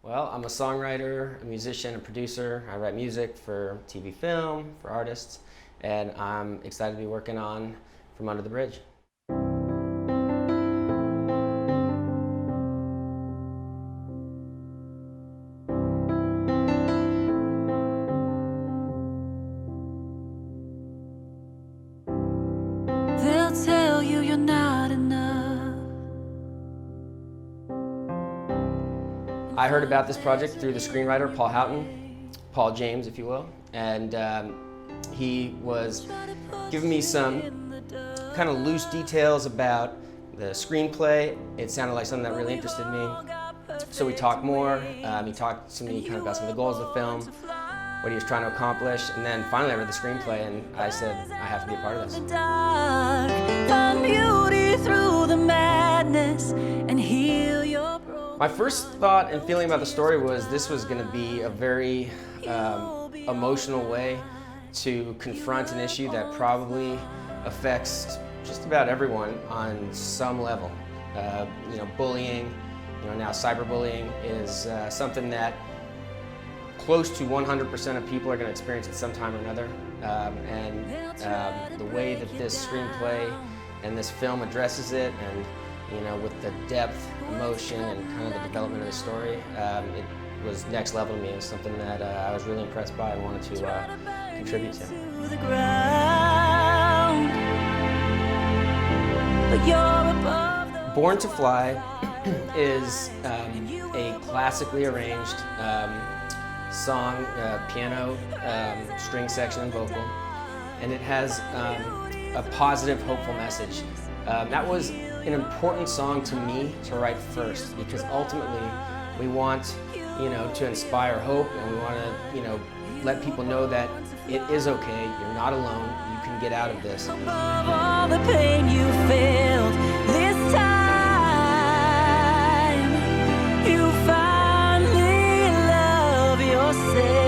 Well, I'm a songwriter, a musician, a producer. I write music for TV, film, for artists, and I'm excited to be working on From Under the Bridge. They'll tell you you're not enough. I heard about this project through the screenwriter, Paul Houghton, Paul James, if you will, and he was giving me some kind of loose details about the screenplay. It sounded like something that really interested me. So we talked more. He talked to me kind of about some of the goals of the film, what he was trying to accomplish, and then finally I read the screenplay and I said, I have to be a part of this. Find beauty through the madness and heal your broken. My first thought and feeling about the story was this was going to be a very emotional way to confront an issue that probably affects just about everyone on some level. Bullying, now cyberbullying is something that close to 100% of people are going to experience at some time or another. The way that this screenplay and this film addresses it, and with the depth, emotion, and kind of the development of the story, it was next level to me. It was something that I was really impressed by and wanted to contribute to. Born to Fly is a classically arranged song, piano, string section, and vocal, and it has a positive, hopeful message. That was an important song to me to write first, because ultimately we want to inspire hope, and we want to let people know that it is okay, you're not alone, you can get out of this. Above all the pain you felt this time, you finally love yourself.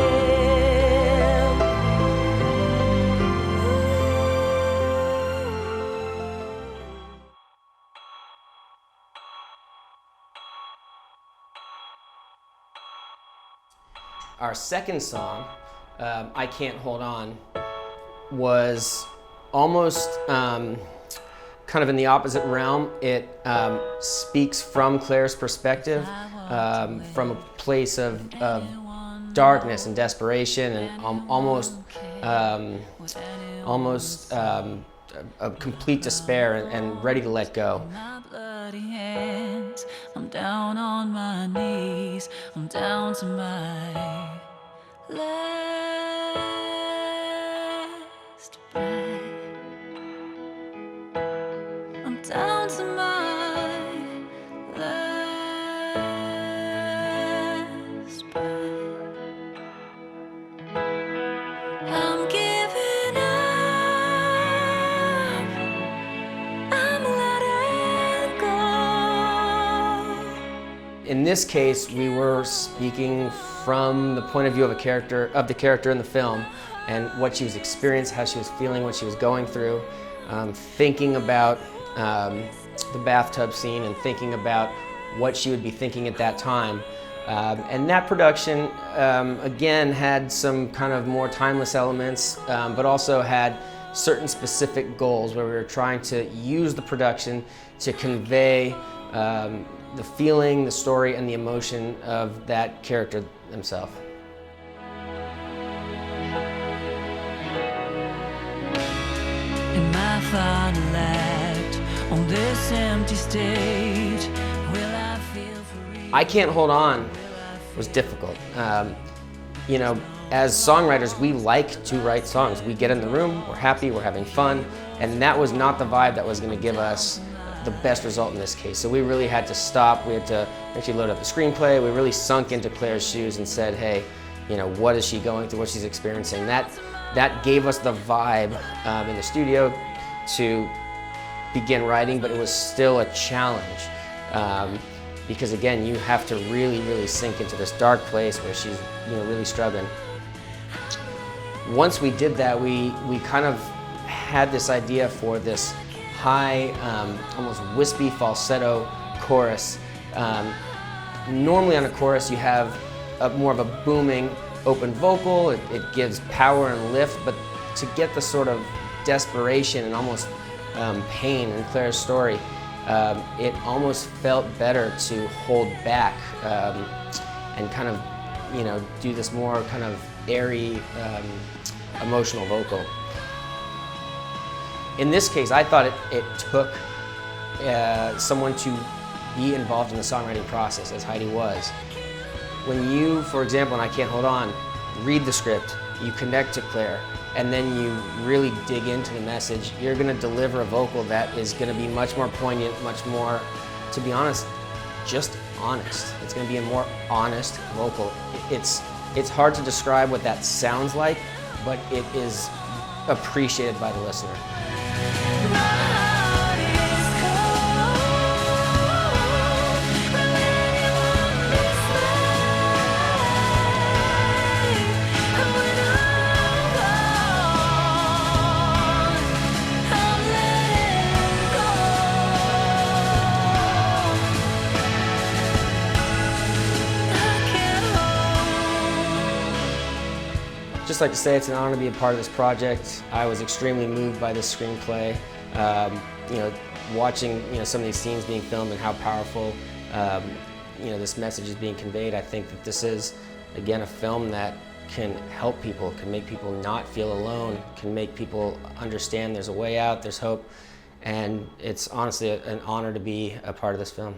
Our second song, I Can't Hold On, was almost kind of in the opposite realm. It speaks from Claire's perspective, from a place of darkness and desperation, and almost a complete despair and ready to let go. I'm down on my knees, I'm down to my last breath. I'm down to my last breath. I'm giving up, I'm letting go. In this case, we were speaking from the point of view of the character in the film, and what she was experiencing, how she was feeling, what she was going through, thinking about the bathtub scene and thinking about what she would be thinking at that time. And that production, again, had some kind of more timeless elements, but also had certain specific goals where we were trying to use the production to convey the feeling, the story, and the emotion of that character himself. In my final act on this empty stage, will I feel free? I Can't Hold On was difficult. As songwriters, we like to write songs. We get in the room, we're happy, we're having fun, and that was not the vibe that was going to give us the best result in this case. So we really had to stop. We had to actually load up the screenplay. We really sunk into Claire's shoes and said, hey, what is she going through, what she's experiencing? That gave us the vibe in the studio to begin writing, but it was still a challenge. Because again, you have to really, really sink into this dark place where she's really struggling. Once we did that, we kind of had this idea for this high, almost wispy falsetto chorus Normally on a chorus you have more of a booming open vocal, it gives power and lift, but to get the sort of desperation and almost pain in Claire's story, it almost felt better to hold back and kind of, do this more kind of airy, emotional vocal. In this case, I thought it took someone to be involved in the songwriting process, as Heidi was. When you, for example, and I Can't Hold On, read the script, you connect to Claire, and then you really dig into the message, you're going to deliver a vocal that is going to be much more poignant, much more, to be honest, just honest. It's going to be a more honest vocal. It's hard to describe what that sounds like, but it is appreciated by the listener. Just like to say it's an honor to be a part of this project. I was extremely moved by this screenplay. Watching some of these scenes being filmed and how powerful this message is being conveyed. I think that this is, again, a film that can help people, can make people not feel alone, can make people understand there's a way out, there's hope, and it's honestly an honor to be a part of this film.